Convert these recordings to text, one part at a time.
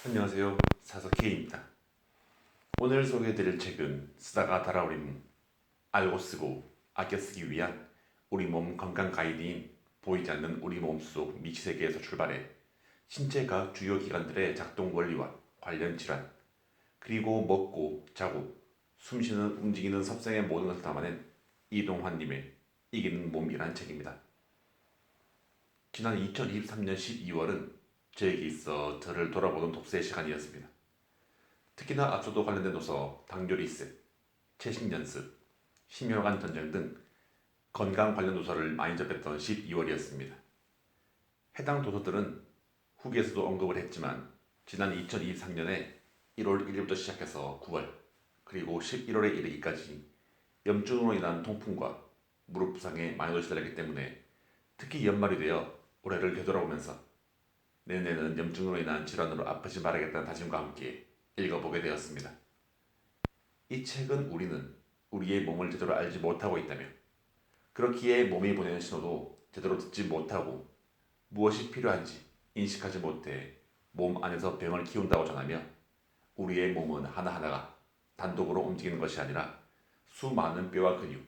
안녕하세요. 사서 K입니다. 오늘 소개해드릴 책은 쓰다가 달아오르는 알고 쓰고 아껴 쓰기 위한 우리 몸 건강 가이드인 보이지 않는 우리 몸 속 미치세계에서 출발해 신체각 주요 기관들의 작동 원리와 관련 질환, 그리고 먹고 자고 숨쉬는 움직이는 섭생의 모든 것을 담아낸 이동환님의 이기는 몸이라는 책입니다. 지난 2023년 12월은 저에게 있어 저를 돌아보는 독서의 시간이었습니다. 특히나 앞서도 관련된 도서 당뇨 리셋, 채식 연습, 심혈관 전쟁 등 건강 관련 도서를 많이 접했던 12월이었습니다. 해당 도서들은 후기에서도 언급을 했지만 지난 2023년에 1월 1일부터 시작해서 9월 그리고 11월에 이르기까지 염증으로 인한 통풍과 무릎 부상에 많이 노출되기 때문에 특히 연말이 되어 올해를 되돌아보면서 내년에는 염증으로 인한 질환으로 아프지 말아야겠다는 다짐과 함께 읽어보게 되었습니다. 이 책은 우리는 우리의 몸을 제대로 알지 못하고 있다며, 그렇기에 몸이 보내는 신호도 제대로 듣지 못하고 무엇이 필요한지 인식하지 못해 몸 안에서 병을 키운다고 전하며, 우리의 몸은 하나하나가 단독으로 움직이는 것이 아니라 수많은 뼈와 근육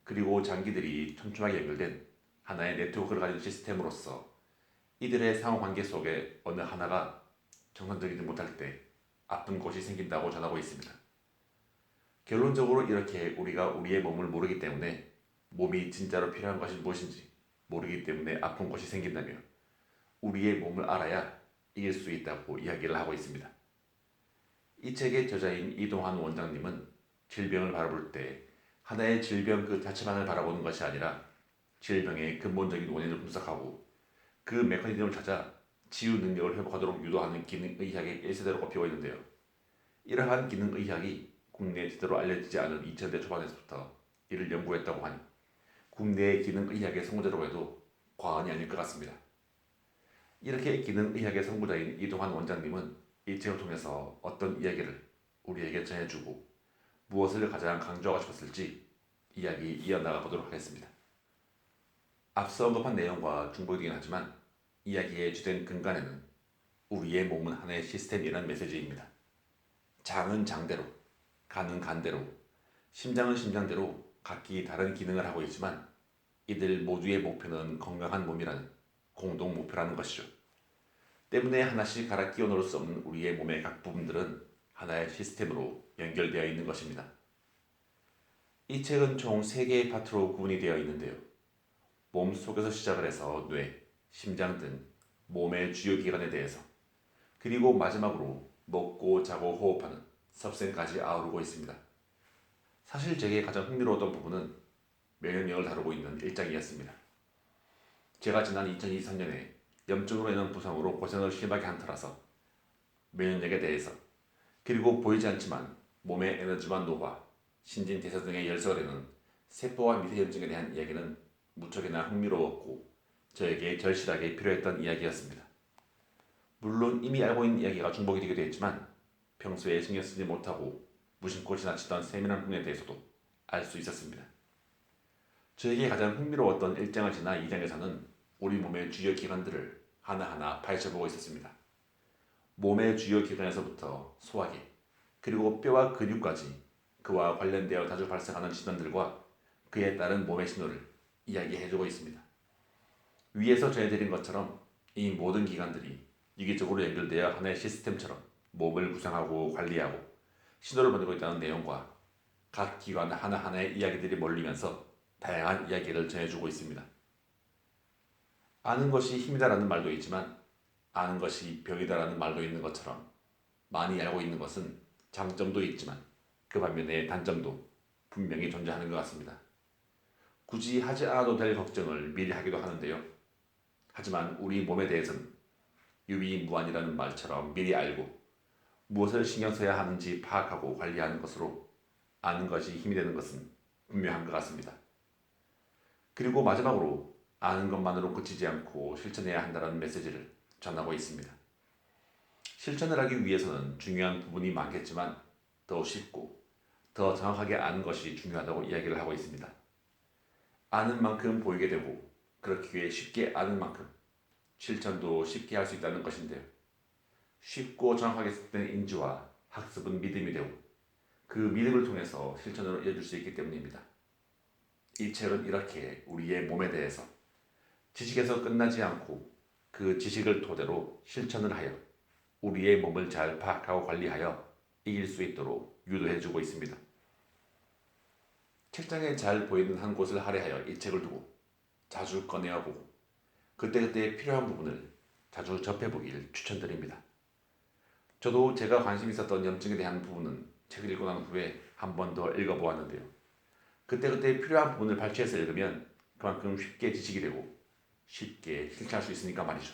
그리고 장기들이 촘촘하게 연결된 하나의 네트워크를 가진 시스템으로서 이들의 상호관계 속에 어느 하나가 정상적이지 못할 때 아픈 곳이 생긴다고 전하고 있습니다. 결론적으로 이렇게 우리가 우리의 몸을 모르기 때문에 몸이 진짜로 필요한 것이 무엇인지 모르기 때문에 아픈 곳이 생긴다며, 우리의 몸을 알아야 이길 수 있다고 이야기를 하고 있습니다. 이 책의 저자인 이동환 원장님은 질병을 바라볼 때 하나의 질병 그 자체만을 바라보는 것이 아니라 질병의 근본적인 원인을 분석하고 그 메커니즘을 찾아 치유 능력을 회복하도록 유도하는 기능의학의 1세대로 꼽히고 있는데요. 이러한 기능의학이 국내에 제대로 알려지지 않은 2000대 초반에서부터 이를 연구했다고 하니 국내의 기능의학의 선구자라고 해도 과언이 아닐 것 같습니다. 이렇게 기능의학의 선구자인 이동환 원장님은 이 책을 통해서 어떤 이야기를 우리에게 전해주고 무엇을 가장 강조하고 싶었을지 이야기 이어나가 보도록 하겠습니다. 앞서 언급한 내용과 중복이긴 하지만 이야기의 주된 근간에는 우리의 몸은 하나의 시스템이라는 메시지입니다. 장은 장대로, 간은 간대로, 심장은 심장대로 각기 다른 기능을 하고 있지만 이들 모두의 목표는 건강한 몸이라는 공동 목표라는 것이죠. 때문에 하나씩 갈아 끼워 넣을 수 없는 우리의 몸의 각 부분들은 하나의 시스템으로 연결되어 있는 것입니다. 이 책은 총 3개의 파트로 구분이 되어 있는데요. 몸 속에서 시작을 해서 뇌, 심장 등 몸의 주요 기관에 대해서, 그리고 마지막으로 먹고 자고 호흡하는 섭생까지 아우르고 있습니다. 사실 제게 가장 흥미로웠던 부분은 면역력을 다루고 있는 1장이었습니다. 제가 지난 2023년에 염증으로 인한 부상으로 고생을 심하게 한 터라서 면역력에 대해서, 그리고 보이지 않지만 몸의 에너지와 노화, 신진대사 등의 열쇠가 되는 세포와 미세염증에 대한 이야기는 무척이나 흥미로웠고 저에게 절실하게 필요했던 이야기였습니다. 물론 이미 알고 있는 이야기가 중복이 되기도 했지만 평소에 신경 쓰지 못하고 무심코 지나치던 세밀한 부분에 대해서도 알 수 있었습니다. 저에게 가장 흥미로웠던 1장을 지나 2장에서는 우리 몸의 주요 기관들을 하나하나 파헤쳐보고 있었습니다. 몸의 주요 기관에서부터 소화기, 그리고 뼈와 근육까지 그와 관련되어 자주 발생하는 진원들과 그에 따른 몸의 신호를 이야기해주고 있습니다. 위에서 전해드린 것처럼 이 모든 기관들이 유기적으로 연결되어 하나의 시스템처럼 몸을 구성하고 관리하고 신호를 보내고 있다는 내용과 각 기관 하나하나의 이야기들이 몰리면서 다양한 이야기를 전해주고 있습니다. 아는 것이 힘이다라는 말도 있지만 아는 것이 병이다라는 말도 있는 것처럼 많이 알고 있는 것은 장점도 있지만 그 반면에 단점도 분명히 존재하는 것 같습니다. 굳이 하지 않아도 될 걱정을 미리 하기도 하는데요. 하지만 우리 몸에 대해서는 유비무환이라는 말처럼 미리 알고 무엇을 신경 써야 하는지 파악하고 관리하는 것으로 아는 것이 힘이 되는 것은 분명한 것 같습니다. 그리고 마지막으로 아는 것만으로 그치지 않고 실천해야 한다는 메시지를 전하고 있습니다. 실천을 하기 위해서는 중요한 부분이 많겠지만 더 쉽고 더 정확하게 아는 것이 중요하다고 이야기를 하고 있습니다. 아는 만큼 보이게 되고 그렇기에 쉽게 아는 만큼 실천도 쉽게 할 수 있다는 것인데요. 쉽고 정확하게 습득된 인지와 학습은 믿음이 되고 그 믿음을 통해서 실천으로 이어질 수 있기 때문입니다. 이 책은 이렇게 우리의 몸에 대해서 지식에서 끝나지 않고 그 지식을 토대로 실천을 하여 우리의 몸을 잘 파악하고 관리하여 이길 수 있도록 유도해주고 있습니다. 책장에 잘 보이는 한 곳을 할애하여 이 책을 두고 자주 꺼내어 보고 그때그때 필요한 부분을 자주 접해보길 추천드립니다. 저도 제가 관심 있었던 염증에 대한 부분은 책을 읽고 난 후에 한 번 더 읽어보았는데요. 그때그때 필요한 부분을 발췌해서 읽으면 그만큼 쉽게 지식이 되고 쉽게 실천할 수 있으니까 말이죠.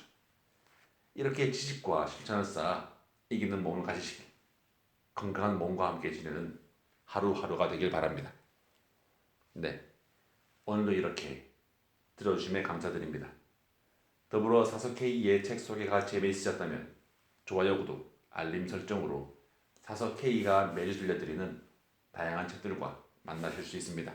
이렇게 지식과 실천을 쌓아 이기는 몸을 가지시길, 건강한 몸과 함께 지내는 하루하루가 되길 바랍니다. 네, 오늘도 이렇게 들어주심에 감사드립니다. 더불어 사서K의 책 소개가 재미있으셨다면 좋아요, 구독, 알림 설정으로 사서K가 매주 들려드리는 다양한 책들과 만나실 수 있습니다.